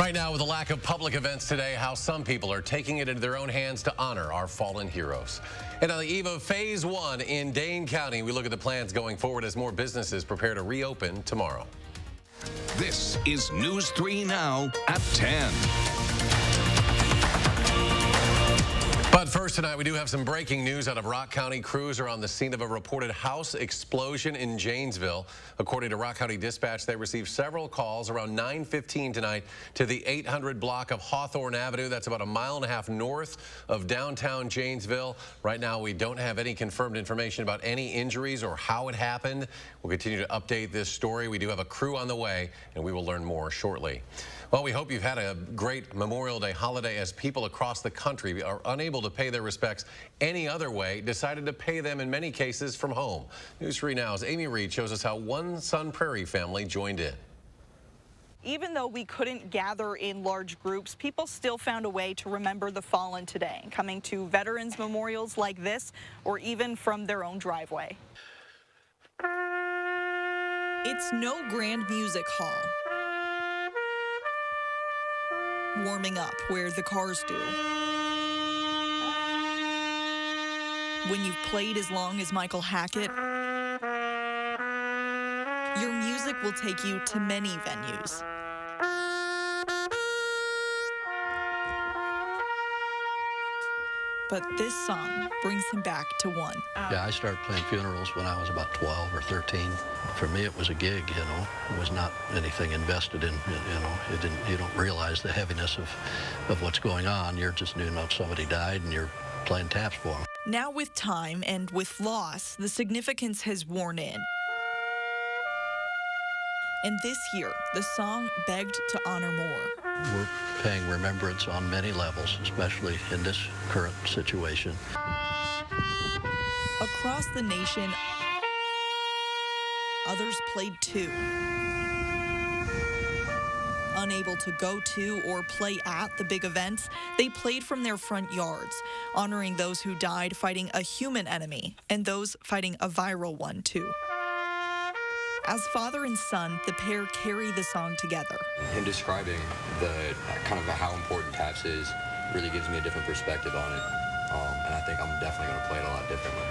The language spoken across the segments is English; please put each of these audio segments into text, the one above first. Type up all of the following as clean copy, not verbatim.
Right now, with a lack of public events today, how some people are taking it into their own hands to honor our fallen heroes. And on the eve of Phase 1 in Dane County, we look at the plans going forward as more businesses prepare to reopen tomorrow. This is News 3 Now at 10. But first tonight, we do have some breaking news out of Rock County. Crews are on the scene of a reported house explosion in Janesville. According to Rock County Dispatch, they received several calls around 9:15 tonight to the 800 block of Hawthorne Avenue. That's about a mile and a half north of downtown Janesville. Right now, we don't have any confirmed information about any injuries or how it happened. We'll continue to update this story. We do have a crew on the way, and we will learn more shortly. Well, we hope you've had a great Memorial Day holiday as people across the country are unable to pay their respects any other way, decided to pay them in many cases from home. News 3 Now's Amy Reed shows us how one Sun Prairie family joined in. Even though we couldn't gather in large groups, people still found a way to remember the fallen today, coming to veterans memorials like this or even from their own driveway. It's no grand music hall. Warming up where the cars do. When you've played as long as Michael Hackett, your music will take you to many venues. But this song brings him back to one. Yeah, I started playing funerals when I was about 12 or 13. For me, it was a gig, you know. It was not anything invested in, you know. You don't realize the heaviness of what's going on. You're just, you know, somebody died and you're playing taps for them. Now with time and with loss, the significance has worn in. And this year, the song begged to honor more. We're paying remembrance on many levels, especially in this current situation. Across the nation, others played too. Unable to go to or play at the big events, they played from their front yards, honoring those who died fighting a human enemy and those fighting a viral one too. As father and son, the pair carry the song together. Him describing the kind of how important taps is really gives me a different perspective on it, and I think I'm definitely going to play it a lot differently.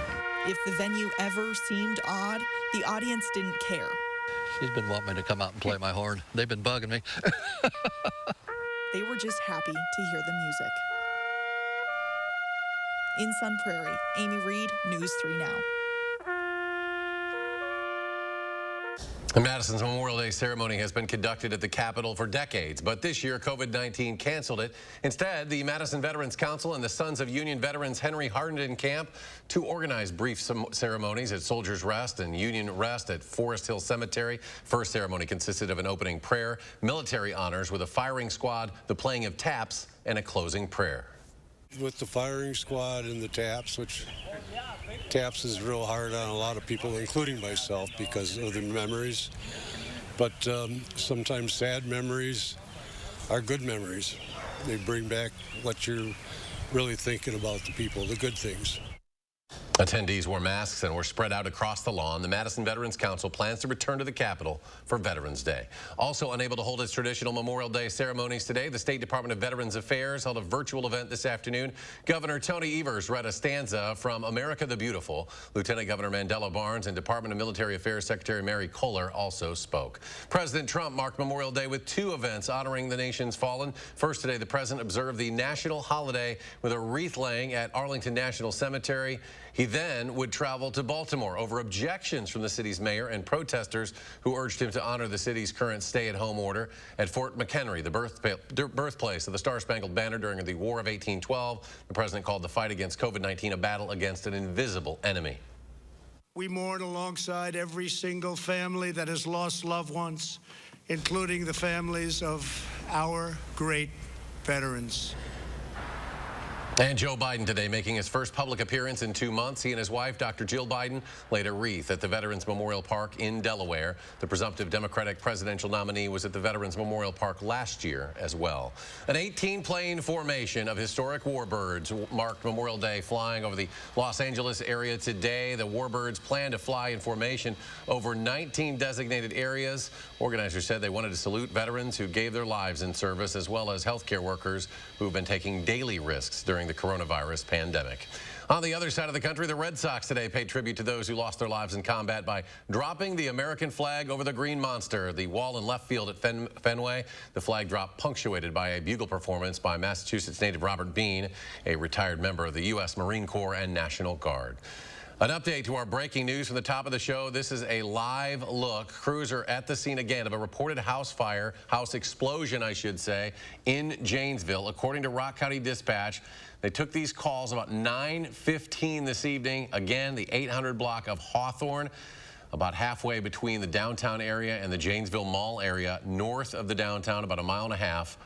If the venue ever seemed odd, the audience didn't care. He's been wanting me to come out and play my horn. They've been bugging me. They were just happy to hear the music. In Sun Prairie, Amy Reed, News 3 Now. Madison's Memorial Day ceremony has been conducted at the Capitol for decades, but this year COVID-19 canceled it. Instead, the Madison Veterans Council and the Sons of Union Veterans Henry Harden Camp to organize brief ceremonies at Soldiers Rest and Union Rest at Forest Hill Cemetery. First ceremony consisted of an opening prayer, military honors with a firing squad, the playing of taps, and a closing prayer. With the firing squad and the taps, which taps is real hard on a lot of people, including myself, because of the memories. But sometimes sad memories are good memories. They bring back what you're really thinking about the people, the good things. Attendees wore masks and were spread out across the lawn. The Madison Veterans Council plans to return to the Capitol for Veterans Day. Also unable to hold its traditional Memorial Day ceremonies today, the State Department of Veterans Affairs held a virtual event this afternoon. Governor Tony Evers read a stanza from America the Beautiful. Lieutenant Governor Mandela Barnes and Department of Military Affairs Secretary Mary Kohler also spoke. President Trump marked Memorial Day with two events honoring the nation's fallen. First today, the president observed the national holiday with a wreath laying at Arlington National Cemetery. He then would travel to Baltimore over objections from the city's mayor and protesters who urged him to honor the city's current stay-at-home order. At Fort McHenry, the birthplace of the Star-Spangled Banner during the War of 1812, the president called the fight against COVID-19 a battle against an invisible enemy. We mourn alongside every single family that has lost loved ones, including the families of our great veterans. And Joe Biden today making his first public appearance in 2 months. He and his wife, Dr. Jill Biden, laid a wreath at the Veterans Memorial Park in Delaware. The presumptive Democratic presidential nominee was at the Veterans Memorial Park last year as well. An 18-plane formation of historic warbirds marked Memorial Day, flying over the Los Angeles area today. The warbirds plan to fly in formation over 19 designated areas. Organizers said they wanted to salute veterans who gave their lives in service, as well as healthcare workers who have been taking daily risks during the coronavirus pandemic. On the other side of the country, the Red Sox today paid tribute to those who lost their lives in combat by dropping the American flag over the Green Monster, the wall in left field at Fenway. The flag drop punctuated by a bugle performance by Massachusetts native Robert Bean, a retired member of the U.S. Marine Corps and National Guard. An update to our breaking news from the top of the show. This is a live look. Crews are at the scene again of a reported house explosion, I should say, in Janesville. According to Rock County Dispatch, they took these calls about 9:15 this evening. Again, the 800 block of Hawthorne, about halfway between the downtown area and the Janesville Mall area, north of the downtown, about a mile and a half.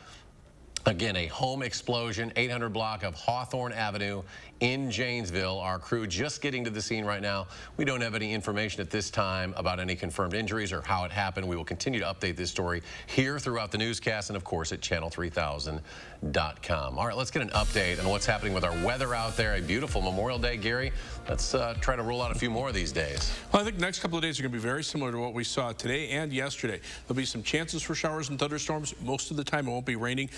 Again, a home explosion, 800 block of Hawthorne Avenue in Janesville. Our crew just getting to the scene right now. We don't have any information at this time about any confirmed injuries or how it happened. We will continue to update this story here throughout the newscast and, of course, at channel3000.com. All right, let's get an update on what's happening with our weather out there. A beautiful Memorial Day, Gary. Let's try to rule out a few more of these days. Well, I think the next couple of days are going to be very similar to what we saw today and yesterday. There'll be some chances for showers and thunderstorms. Most of the time it won't be raining,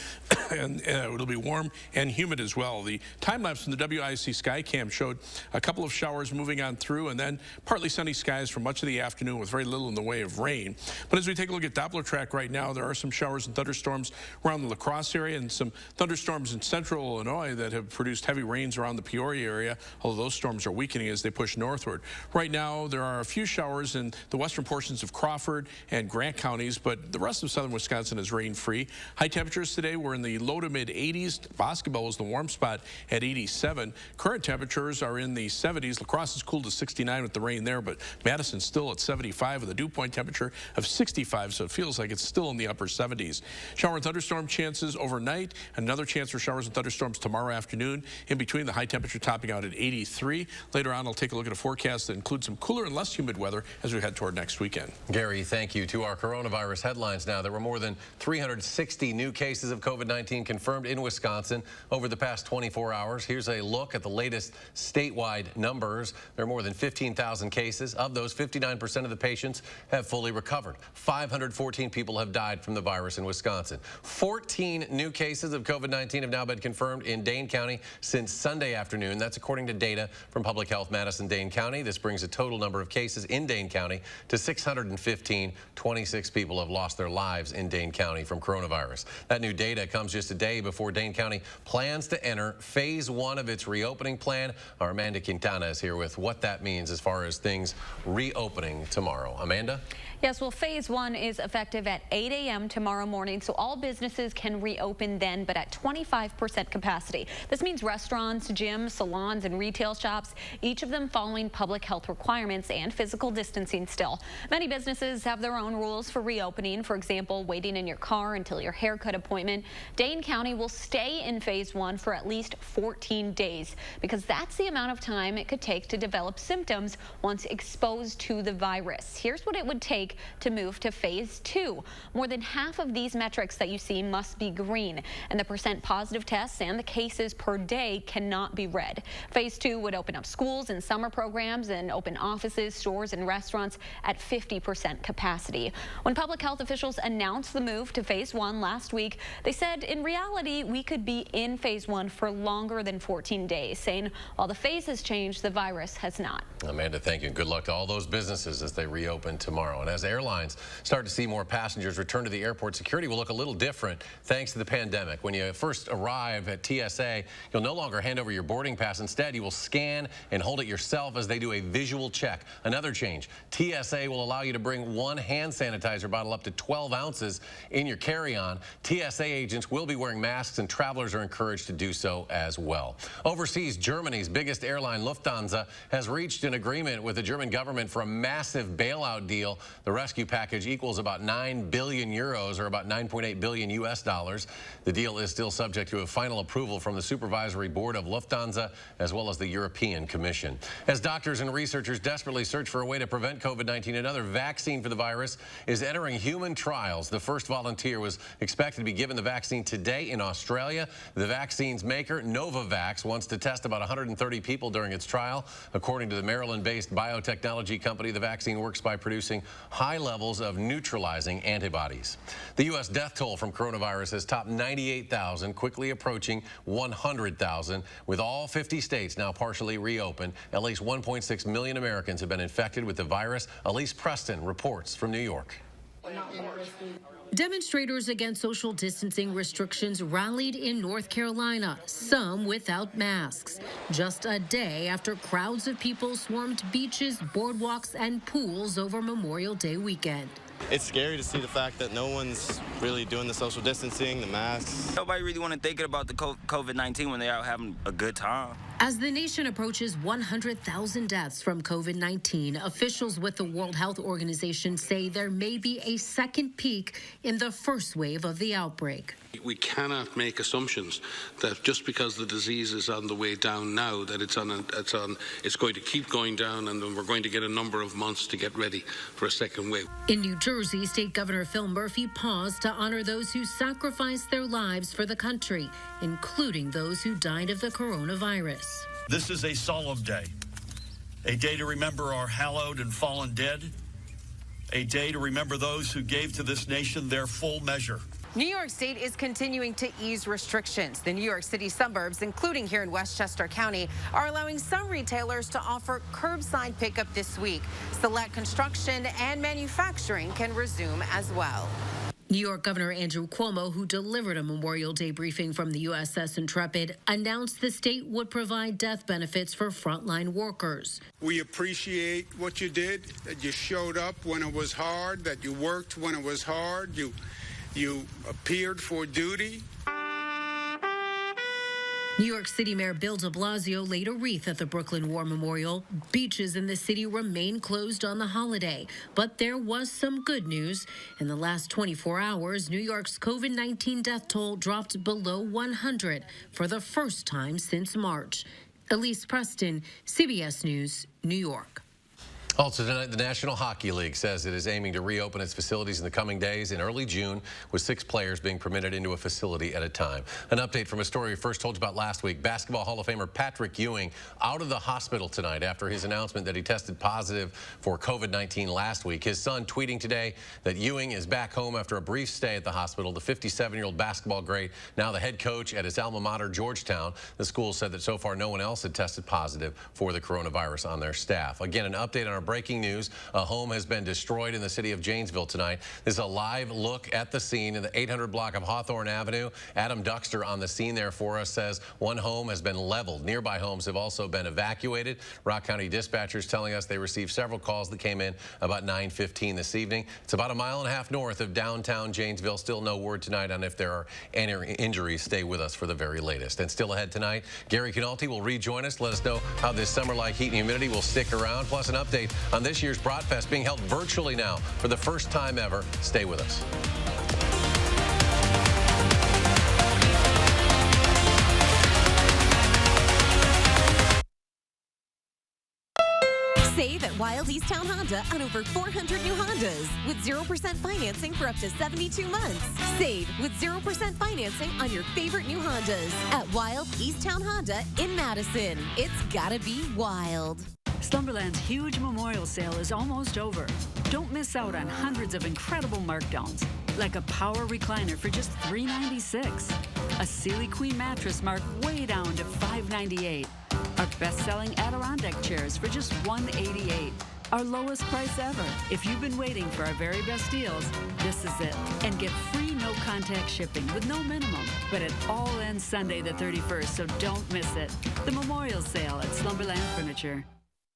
and it'll be warm and humid as well. The time-lapse from the WIC Skycam showed a couple of showers moving on through, and then partly sunny skies for much of the afternoon with very little in the way of rain. But as we take a look at Doppler track right now, there are some showers and thunderstorms around the La Crosse area and some thunderstorms in central Illinois that have produced heavy rains around the Peoria area, although those storms are weakening as they push northward. Right now, there are a few showers in the western portions of Crawford and Grant counties, but the rest of southern Wisconsin is rain-free. High temperatures today were in the low to mid-80s. Boscobel was the warm spot at 87. Current temperatures are in the 70s. La Crosse is cooled to 69 with the rain there, but Madison's still at 75 with a dew point temperature of 65, so it feels like it's still in the upper 70s. Shower and thunderstorm chances overnight. Another chance for showers and thunderstorms tomorrow afternoon. In between, the high temperature topping out at 83. Later on, I'll take a look at a forecast that includes some cooler and less humid weather as we head toward next weekend. Gary, thank you. To our coronavirus headlines now. There were more than 360 new cases of COVID-19 confirmed in Wisconsin over the past 24 hours. Here's a look at the latest statewide numbers. There are more than 15,000 cases. Of those, 59% of the patients have fully recovered. 514 people have died from the virus in Wisconsin. 14 new cases of COVID-19 have now been confirmed in Dane County since Sunday afternoon. That's according to data from Public Health Madison-Dane County. This brings the total number of cases in Dane County to 615. 26 people have lost their lives in Dane County from coronavirus. That new data comes just a day before Dane County plans to enter phase 1 of its reopening plan. Our Amanda Quintana is here with what that means as far as things reopening tomorrow. Amanda? Yes, well, phase 1 is effective at 8 a.m. tomorrow morning, so all businesses can reopen then, but at 25% capacity. This means restaurants, gyms, salons, and retail shops, each of them following public health requirements and physical distancing still. Many businesses have their own rules for reopening. For example, waiting in your car until your haircut appointment. Dane County will stay in phase 1 for at least 14 days because that's the amount of time it could take to develop symptoms once exposed to the virus. Here's what it would take to move to phase 2. More than half of these metrics that you see must be green, and the percent positive tests and the cases per day cannot be red. Phase 2 would open up schools and summer programs and open offices, stores, and restaurants at 50% capacity. When public health officials announced the move to phase 1 last week, they said in reality we could be in phase 1 for longer than 14 days, saying while the phase has changed, the virus has not. Amanda, thank you, and good luck to all those businesses as they reopen tomorrow. And as airlines start to see more passengers return to the airport, security will look a little different thanks to the pandemic. When you first arrive at TSA, you'll no longer hand over your boarding pass. Instead, you will scan and hold it yourself as they do a visual check. Another change, TSA will allow you to bring one hand sanitizer bottle up to 12 ounces in your carry-on. TSA agents recipients will be wearing masks, and travelers are encouraged to do so as well. Overseas, Germany's biggest airline, Lufthansa, has reached an agreement with the German government for a massive bailout deal. The rescue package equals about 9 billion euros, or about 9.8 billion US dollars. The deal is still subject to a final approval from the supervisory board of Lufthansa, as well as the European Commission. As doctors and researchers desperately search for a way to prevent COVID-19, another vaccine for the virus is entering human trials. The first volunteer was expected to be given the vaccine today in Australia. The vaccine's maker, Novavax, wants to test about 130 people during its trial. According to the Maryland-based biotechnology company, the vaccine works by producing high levels of neutralizing antibodies. The U.S. death toll from coronavirus has topped 98,000, quickly approaching 100,000. With all 50 states now partially reopened, at least 1.6 million Americans have been infected with the virus. Elise Preston reports from New York. Demonstrators against social distancing restrictions rallied in North Carolina, some without masks, just a day after crowds of people swarmed beaches, boardwalks, and pools over Memorial Day weekend. It's scary to see the fact that no one's really doing the social distancing, the masks. Nobody really want to think about the COVID-19 when they're out having a good time. As the nation approaches 100,000 deaths from COVID-19, officials with the World Health Organization say there may be a second peak in the first wave of the outbreak. We cannot make assumptions that just because the disease is on the way down now, that it's going to keep going down, and then we're going to get a number of months to get ready for a second wave. In New Jersey, State Governor Phil Murphy paused to honor those who sacrificed their lives for the country, including those who died of the coronavirus. This is a solemn day, a day to remember our hallowed and fallen dead, a day to remember those who gave to this nation their full measure. New York State is continuing to ease restrictions. The New York City suburbs, including here in Westchester County, are allowing some retailers to offer curbside pickup this week. Select construction and manufacturing can resume as well. New York Governor Andrew Cuomo, who delivered a Memorial Day briefing from the USS Intrepid, announced the state would provide death benefits for frontline workers. We appreciate what you did, that you showed up when it was hard, that you worked when it was hard, you appeared for duty. New York City Mayor Bill de Blasio laid a wreath at the Brooklyn War Memorial. Beaches in the city remain closed on the holiday, but there was some good news. In the last 24 hours, New York's COVID-19 death toll dropped below 100 for the first time since March. Elise Preston, CBS News, New York. Also tonight, the National Hockey League says it is aiming to reopen its facilities in the coming days in early June, with 6 players being permitted into a facility at a time. An update from a story we first told you about last week. Basketball Hall of Famer Patrick Ewing out of the hospital tonight after his announcement that he tested positive for COVID-19 last week. His son tweeting today that Ewing is back home after a brief stay at the hospital. The 57-year-old basketball great, now the head coach at his alma mater, Georgetown. The school said that so far no one else had tested positive for the coronavirus on their staff. Again, an update on our breaking news. A home has been destroyed in the city of Janesville tonight. This is a live look at the scene in the 800 block of Hawthorne Avenue. Adam Duxter on the scene there for us says one home has been leveled. Nearby homes have also been evacuated. Rock County dispatchers telling us they received several calls that came in about 9:15 this evening. It's about 1.5 miles north of downtown Janesville. Still no word tonight on if there are any injuries. Stay with us for the very latest. And still ahead tonight, Gary Canalti will rejoin us. Let us know how this summer-like heat and humidity will stick around. Plus an update on this year's Bratfest being held virtually now for the first time ever. Stay with us. Save at Wild Easttown Honda on over 400 new Hondas with 0% financing for up to 72 months. Save with 0% financing on your favorite new Hondas at Wild Easttown Honda in Madison. It's gotta be wild. Slumberland's huge memorial sale is almost over. Don't miss out on hundreds of incredible markdowns, like a power recliner for just $396, a Sealy Queen mattress marked way down to $598, our best-selling Adirondack chairs for just $188, our lowest price ever. If you've been waiting for our very best deals, this is it. And get free no-contact shipping with no minimum. But it all ends Sunday the 31st, so don't miss it. The memorial sale at Slumberland Furniture.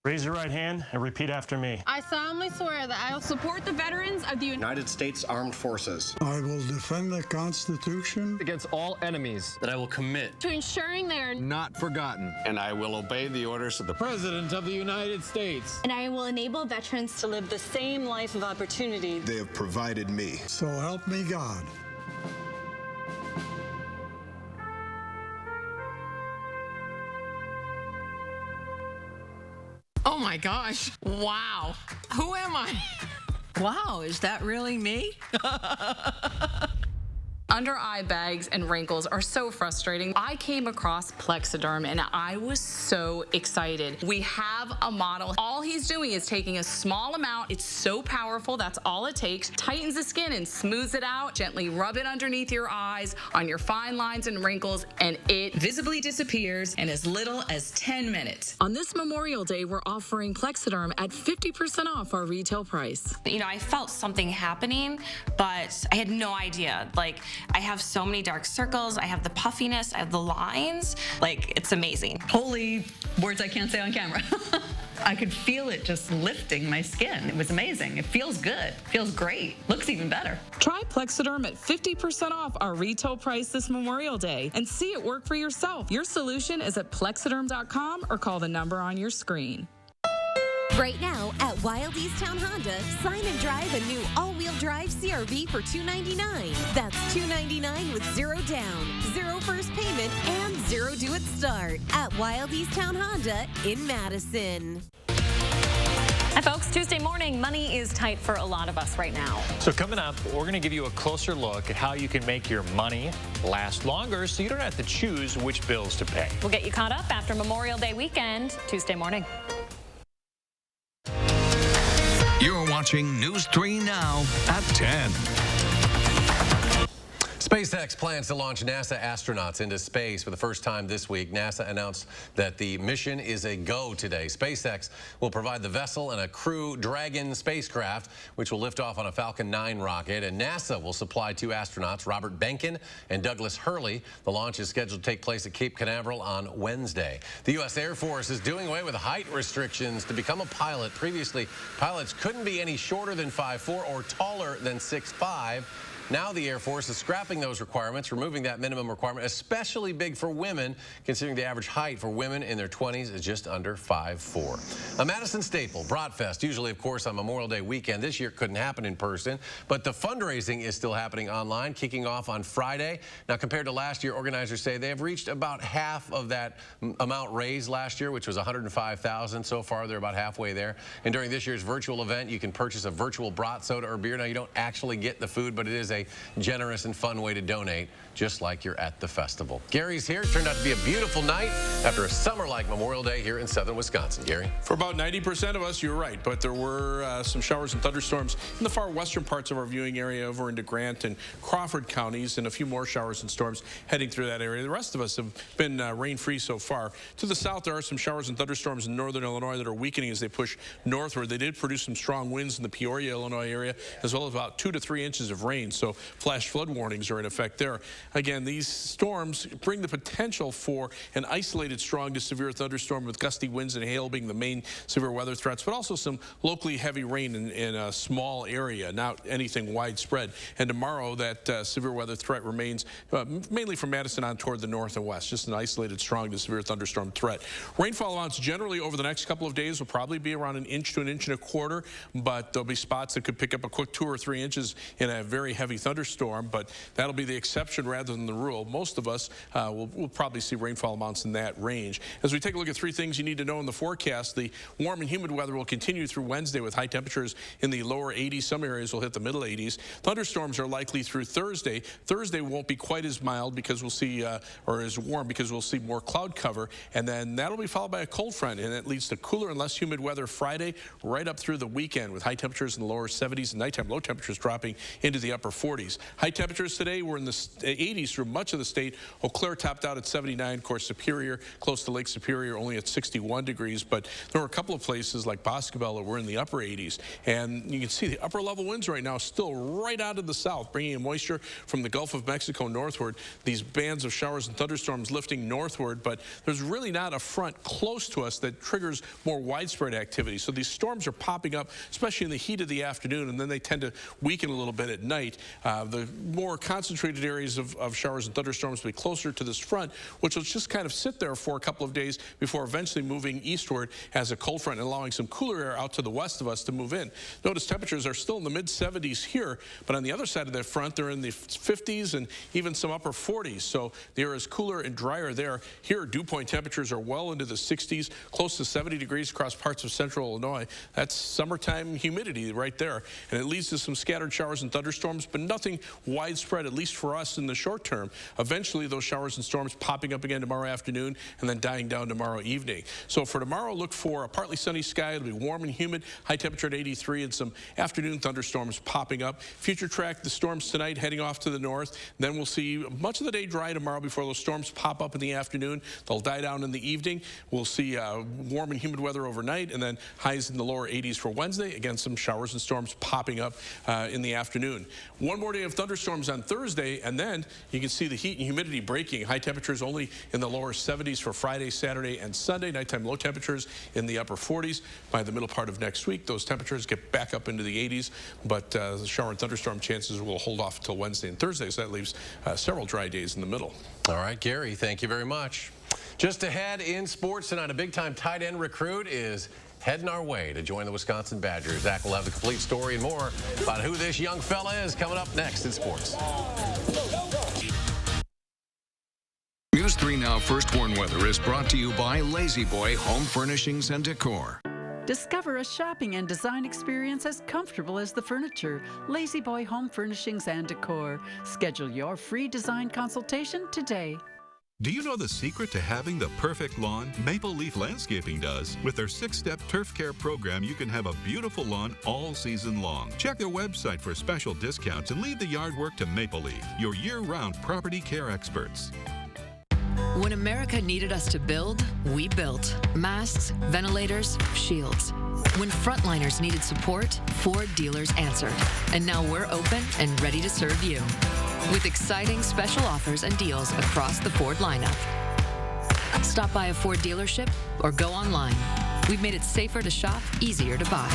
Raise your right hand and repeat after me. I solemnly swear that I will support the veterans of the United States Armed Forces. I will defend the Constitution Against all enemies. That I will commit. to ensuring they are Not forgotten. And I will obey the orders of the President of the United States. and I will enable veterans to live the same life of opportunity. they have provided me. So help me God. Oh my gosh. Wow. Who am I? Wow, is that really me? Under eye bags and wrinkles are so frustrating. I came across Plexiderm and I was so excited. We have a model. All he's doing is taking a small amount. It's so powerful. That's all it takes. Tightens the skin and smooths it out. Gently rub it underneath your eyes, on your fine lines and wrinkles, and it visibly disappears in as little as 10 minutes. On this Memorial Day, we're offering Plexiderm at 50% off our retail price. You know, I felt something happening, but I had no idea. Like, I have so many dark circles, I have the puffiness, I have the lines. Like, it's amazing. Holy words I can't say on camera. I could feel it just lifting my skin. It was amazing. It feels good. Feels great. Looks even better. Try Plexiderm at 50% off our retail price this Memorial Day and see it work for yourself. Your solution is at plexiderm.com or call the number on your screen. Right now at Wild Easttown Honda, sign and drive a new all-wheel drive CRV for $299. That's $299 with zero down, zero first payment, and zero due at start at Wild Easttown Honda in Madison. Hi, folks. Tuesday morning, money is tight for a lot of us right now. So coming up, we're going to give you a closer look at how you can make your money last longer so you don't have to choose which bills to pay. We'll get you caught up after Memorial Day weekend, Tuesday morning. You're watching News 3 Now at 10. SpaceX plans to launch NASA astronauts into space for the first time this week. NASA announced that the mission is a go today. SpaceX will provide the vessel and a Crew Dragon spacecraft, which will lift off on a Falcon 9 rocket. And NASA will supply 2 astronauts, Robert Behnken and Douglas Hurley. The launch is scheduled to take place at Cape Canaveral on Wednesday. The U.S. Air Force is doing away with height restrictions to become a pilot. Previously, pilots couldn't be any shorter than 5'4" or taller than 6'5". Now the Air Force is scrapping those requirements, removing that minimum requirement, especially big for women, considering the average height for women in their 20s is just under 5'4". A Madison staple, Bratfest, usually, of course, on Memorial Day weekend. This year couldn't happen in person, but the fundraising is still happening online, kicking off on Friday. Now, compared to last year, organizers say they have reached about half of that amount raised last year, which was $105,000. So far, they're about halfway there. And during this year's virtual event, you can purchase a virtual brat soda or beer. Now, you don't actually get the food, but it is a generous and fun way to donate, just like you're at the festival. Gary's here. It turned out to be a beautiful night after a summer like Memorial Day here in southern Wisconsin. Gary? For about 90% of us, you're right, but there were some showers and thunderstorms in the far western parts of our viewing area over into Grant and Crawford counties, and a few more showers and storms heading through that area. The rest of us have been rain-free so far. To the south, there are some showers and thunderstorms in northern Illinois that are weakening as they push northward. They did produce some strong winds in the Peoria, Illinois area, as well as about 2 to 3 inches of rain. So flash flood warnings are in effect there. Again, these storms bring the potential for an isolated strong to severe thunderstorm with gusty winds and hail being the main severe weather threats, but also some locally heavy rain in a small area, not anything widespread. And tomorrow, that severe weather threat remains mainly from Madison on toward the north and west, just an isolated strong to severe thunderstorm threat. Rainfall amounts generally over the next couple of days will probably be around 1 inch to 1.25 inches, but there'll be spots that could pick up a quick 2 or 3 inches in a very heavy thunderstorm, but that'll be the exception rather than the rule. Most of us will probably see rainfall amounts in that range. As we take a look at 3 things you need to know in the forecast, the warm and humid weather will continue through Wednesday with high temperatures in the lower 80s. Some areas will hit the middle 80s. Thunderstorms are likely through Thursday. Thursday won't be quite as mild because we'll see, or as warm because we'll see more cloud cover, and then that'll be followed by a cold front, and that leads to cooler and less humid weather Friday right up through the weekend with high temperatures in the lower 70s and nighttime low temperatures dropping into the upper 40s. High temperatures today were in the 80s through much of the state. Eau Claire topped out at 79. Of course, Superior, close to Lake Superior, only at 61 degrees. But there were a couple of places like Boscobel that were in the upper 80s. And you can see the upper level winds right now still right out of the south, bringing in moisture from the Gulf of Mexico northward. These bands of showers and thunderstorms lifting northward, but there's really not a front close to us that triggers more widespread activity. So these storms are popping up, especially in the heat of the afternoon, and then they tend to weaken a little bit at night. The more concentrated areas of showers and thunderstorms will be closer to this front, which will just kind of sit there for a couple of days before eventually moving eastward as a cold front and allowing some cooler air out to the west of us to move in. Notice temperatures are still in the mid-70s here, but on the other side of that front, they're in the 50s and even some upper 40s. So the air is cooler and drier there. Here, dew point temperatures are well into the 60s, close to 70 degrees across parts of central Illinois. That's summertime humidity right there. And it leads to some scattered showers and thunderstorms, but nothing widespread, at least for us in the short term. Eventually, those showers and storms popping up again tomorrow afternoon and then dying down tomorrow evening. So for tomorrow, look for a partly sunny sky. It'll be warm and humid, high temperature at 83, and some afternoon thunderstorms popping up. Future track the storms tonight heading off to the north. Then we'll see much of the day dry tomorrow before those storms pop up in the afternoon. They'll die down in the evening. We'll see warm and humid weather overnight, and then highs in the lower 80s for Wednesday. Again, some showers and storms popping up in the afternoon. One more day of thunderstorms on Thursday, and then you can see the heat and humidity breaking. High temperatures only in the lower 70s for Friday, Saturday, and Sunday. Nighttime low temperatures in the upper 40s. By the middle part of next week, those temperatures get back up into the 80s, but the shower and thunderstorm chances will hold off until Wednesday and Thursday, so that leaves several dry days in the middle. All right, Gary, thank you very much. Just ahead in sports tonight, a big-time tight end recruit is heading our way to join the Wisconsin Badgers. Zach will have the complete story and more about who this young fella is coming up next in sports. News 3 Now First Warn Weather is brought to you by Lazy Boy Home Furnishings and Decor. Discover a shopping and design experience as comfortable as the furniture. Lazy Boy Home Furnishings and Decor. Schedule your free design consultation today. Do you know the secret to having the perfect lawn? Maple Leaf Landscaping does. With their 6-step turf care program, you can have a beautiful lawn all season long. Check their website for special discounts and leave the yard work to Maple Leaf, your year-round property care experts. When America needed us to build, we built. Masks, ventilators, shields. When frontliners needed support, Ford dealers answered. And now we're open and ready to serve you. With exciting special offers and deals across the Ford lineup. Stop by a Ford dealership or go online. We've made it safer to shop, easier to buy.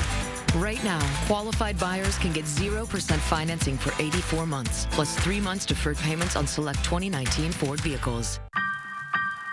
Right now, qualified buyers can get 0% financing for 84 months, plus 3 months deferred payments on select 2019 Ford vehicles.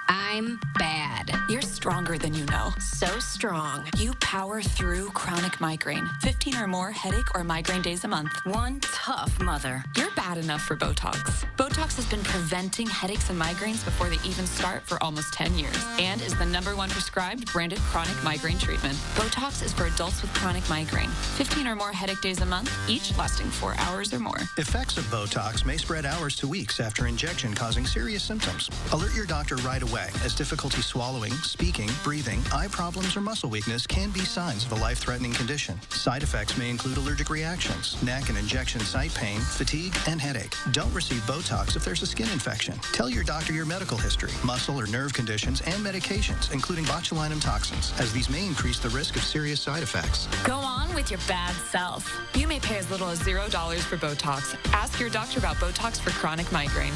I'm bad. You're stronger than you know. So strong. You power through chronic migraine. 15 or more headache or migraine days a month. One tough mother. You're bad enough for Botox. Botox has been preventing headaches and migraines before they even start for almost 10 years and is the #1 prescribed branded chronic migraine treatment. Botox is for adults with chronic migraine. 15 or more headache days a month, each lasting 4 hours or more. Effects of Botox may spread hours to weeks after injection, causing serious symptoms. Alert your doctor right away, as difficulty swallowing, speaking, breathing, eye problems, or muscle weakness can be signs of a life-threatening condition. Side effects may include allergic reactions, neck and injection site pain, fatigue, and headache. Don't receive Botox if there's a skin infection. Tell your doctor your medical history, muscle or nerve conditions, and medications, including botulinum toxins, as these may increase the risk of serious side effects. Go on with your bad self. You may pay as little as $0 for Botox. Ask your doctor about Botox for chronic migraine.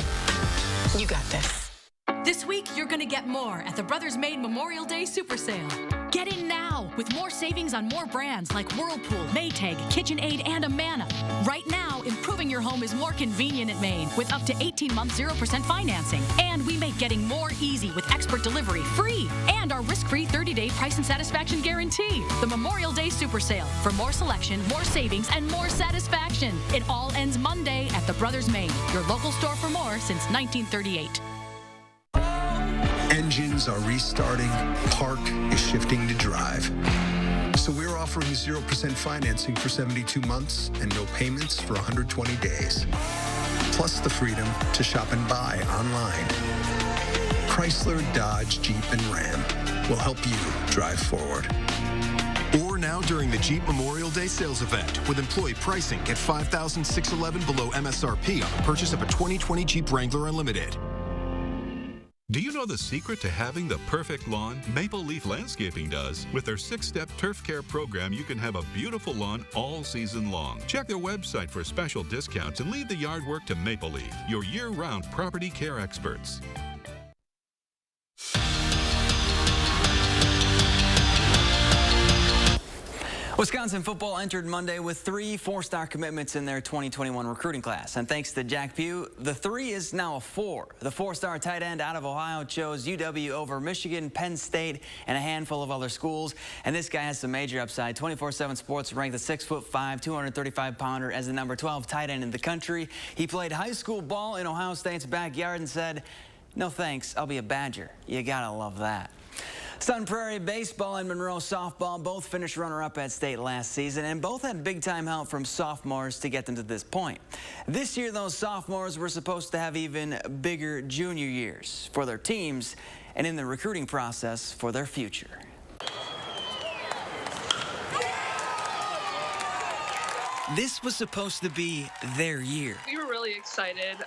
You got this. This week, you're going to get more at the Brothers Made Memorial Day Super Sale. Get in now with more savings on more brands like Whirlpool, Maytag, KitchenAid, and Amana. Right now, improving your home is more convenient at Maine with up to 18-month 0% financing. And we make getting more easy with expert delivery free and our risk-free 30-day price and satisfaction guarantee. The Memorial Day Super Sale for more selection, more savings, and more satisfaction. It all ends Monday at the Brothers Made, your local store for more since 1938. Engines are restarting, park is shifting to drive. So we're offering 0% financing for 72 months and no payments for 120 days. Plus the freedom to shop and buy online. Chrysler, Dodge, Jeep, and Ram will help you drive forward. Or store now during the Jeep Memorial Day sales event with employee pricing at $5,611 below MSRP on the purchase of a 2020 Jeep Wrangler Unlimited. Do you know the secret to having the perfect lawn? Maple Leaf Landscaping does. With their 6-step turf care program, you can have a beautiful lawn all season long. Check their website for special discounts and leave the yard work to Maple Leaf, your year-round property care experts. Wisconsin football entered Monday with 3 4-star commitments in their 2021 recruiting class. And thanks to Jack Pugh, the 3 is now a 4. The 4-star tight end out of Ohio chose UW over Michigan, Penn State, and a handful of other schools. And this guy has some major upside. 24/7 Sports ranked the 6'5", 235-pounder as the number 12 tight end in the country. He played high school ball in Ohio State's backyard and said, "No thanks, I'll be a Badger." You gotta love that. Sun Prairie baseball and Monroe softball both finished runner-up at state last season, and both had big-time help from sophomores to get them to this point. This year, those sophomores were supposed to have even bigger junior years for their teams and in the recruiting process for their future. This was supposed to be their year. We were really excited,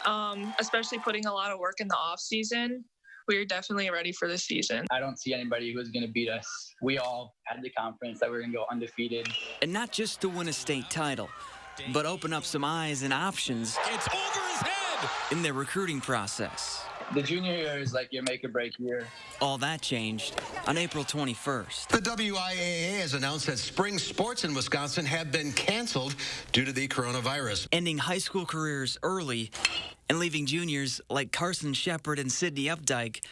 especially putting a lot of work in the off-season. We are definitely ready for this season. I don't see anybody who's going to beat us. We all had the confidence that we were going to go undefeated. And not just to win a state title, but open up some eyes and options It's over his head! in their recruiting process. The junior year is like your make or break year. All that changed on April 21st. The WIAA has announced that spring sports in Wisconsin have been canceled due to the coronavirus. Ending high school careers early and leaving juniors like Carson Shepard and Sidney Updike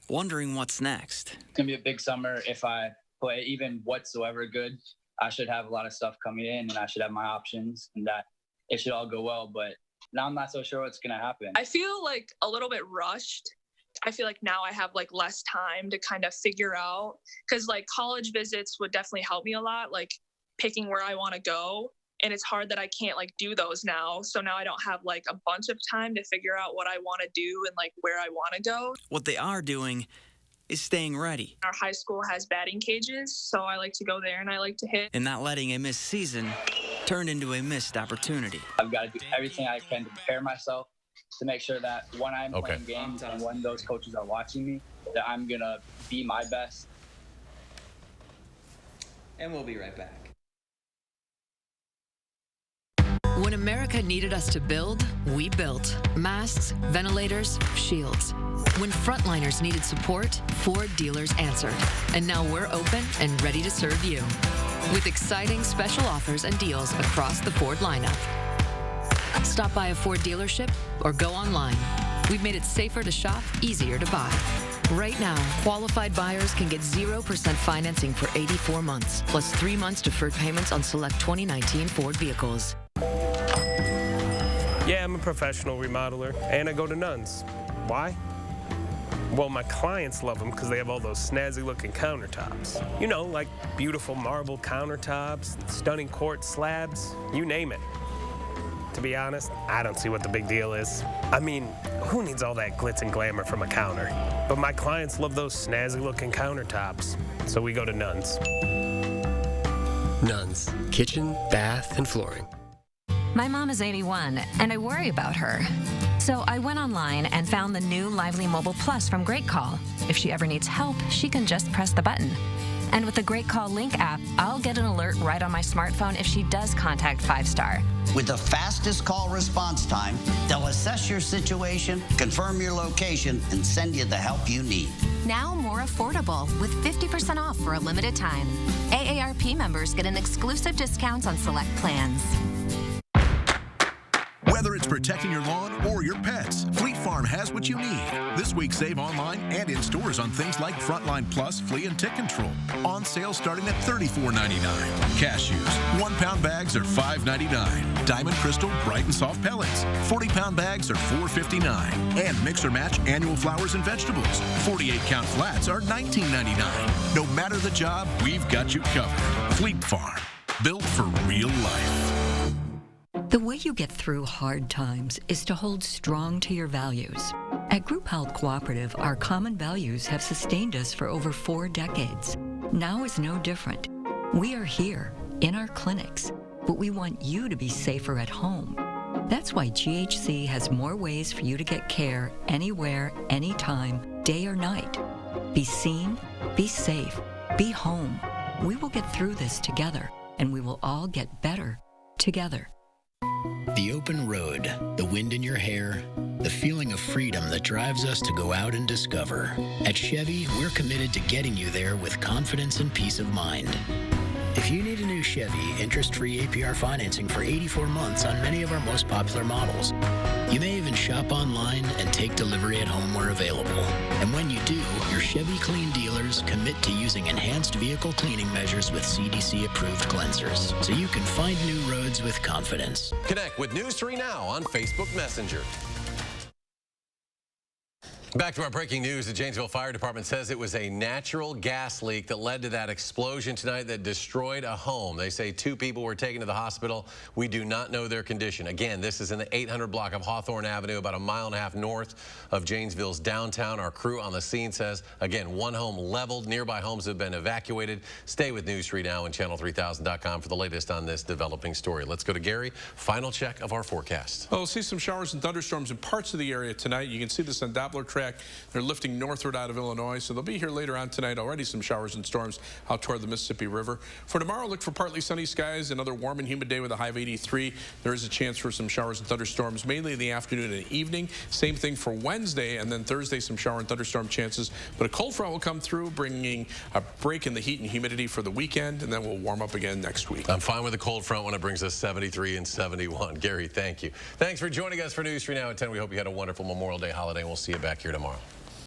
wondering what's next. It's going to be a big summer. If I play even whatsoever good, I should have a lot of stuff coming in and I should have my options and that it should all go well. But now I'm not so sure what's going to happen. I feel like a little bit rushed. I feel like now I have like less time to kind of figure out, because like college visits would definitely help me a lot, like picking where I want to go. And it's hard that I can't like do those now. So now I don't have like a bunch of time to figure out what I want to do and like where I want to go. What they are doing is staying ready. Our high school has batting cages, so I like to go there and I like to hit. And not letting a missed season turn into a missed opportunity. I've got to do everything I can to prepare myself to make sure that when I'm playing games and when those coaches are watching me, that I'm going to be my best. And we'll be right back. When America needed us to build, we built. Masks, ventilators, shields. When frontliners needed support, Ford dealers answered. And now we're open and ready to serve you. With exciting special offers and deals across the Ford lineup. Stop by a Ford dealership or go online. We've made it safer to shop, easier to buy. Right now, qualified buyers can get 0% financing for 84 months, plus 3 months deferred payments on select 2019 Ford vehicles. Yeah, I'm a professional remodeler, and I go to Nuns. Why? Well, my clients love them because they have all those snazzy-looking countertops. You know, like beautiful marble countertops, stunning quartz slabs, you name it. To be honest, I don't see what the big deal is. I mean, who needs all that glitz and glamour from a counter? But my clients love those snazzy-looking countertops, so we go to Nuns. Nuns, kitchen, bath, and flooring. My mom is 81, and I worry about her. So I went online and found the new Lively Mobile Plus from Great Call. If she ever needs help, she can just press the button. And with the Great Call Link app, I'll get an alert right on my smartphone if she does contact 5-Star. With the fastest call response time, they'll assess your situation, confirm your location, and send you the help you need. Now more affordable with 50% off for a limited time. AARP members get an exclusive discount on select plans. Whether it's protecting your lawn or your pets, Fleet Farm has what you need. This week, save online and in stores on things like Frontline Plus, Flea and Tick Control. On sale starting at $34.99. Cashews, 1-pound bags are $5.99. Diamond Crystal Bright and Soft Pellets, 40-pound bags are $4.59. And Mix or Match Annual Flowers and Vegetables, 48-count flats are $19.99. No matter the job, we've got you covered. Fleet Farm, built for real life. The way you get through hard times is to hold strong to your values. At Group Health Cooperative, our common values have sustained us for over 4 decades. Now is no different. We are here in our clinics, but we want you to be safer at home. That's why GHC has more ways for you to get care anywhere, anytime, day or night. Be seen, be safe, be home. We will get through this together, and we will all get better together. The open road, the wind in your hair, the feeling of freedom that drives us to go out and discover. At Chevy, we're committed to getting you there with confidence and peace of mind. If you need a new Chevy, interest-free APR financing for 84 months on many of our most popular models. You may even shop online and take delivery at home where available. And when you do, your Chevy Clean dealers commit to using enhanced vehicle cleaning measures with CDC-approved cleansers, so you can find new roads with confidence. Connect with News 3 Now on Facebook Messenger. Back to our breaking news. The Janesville Fire Department says it was a natural gas leak that led to that explosion tonight that destroyed a home. They say 2 people were taken to the hospital. We do not know their condition. Again, this is in the 800 block of Hawthorne Avenue, about 1.5 miles north of Janesville's downtown. Our crew on the scene says, again, 1 home leveled. Nearby homes have been evacuated. Stay with News 3 Now and channel3000.com for the latest on this developing story. Let's go to Gary. Final check of our forecast. We'll see some showers and thunderstorms in parts of the area tonight. You can see this on Doppler track. They're lifting northward out of Illinois, so they'll be here later on tonight. Already some showers and storms out toward the Mississippi River. For tomorrow, look for partly sunny skies, another warm and humid day with a high of 83. There is a chance for some showers and thunderstorms, mainly in the afternoon and evening. Same thing for Wednesday, and then Thursday, some shower and thunderstorm chances. But a cold front will come through, bringing a break in the heat and humidity for the weekend, and then we'll warm up again next week. I'm fine with the cold front when it brings us 73 and 71. Gary, thank you. Thanks for joining us for News 3 Now at 10. We hope you had a wonderful Memorial Day holiday, and we'll see you back here tomorrow.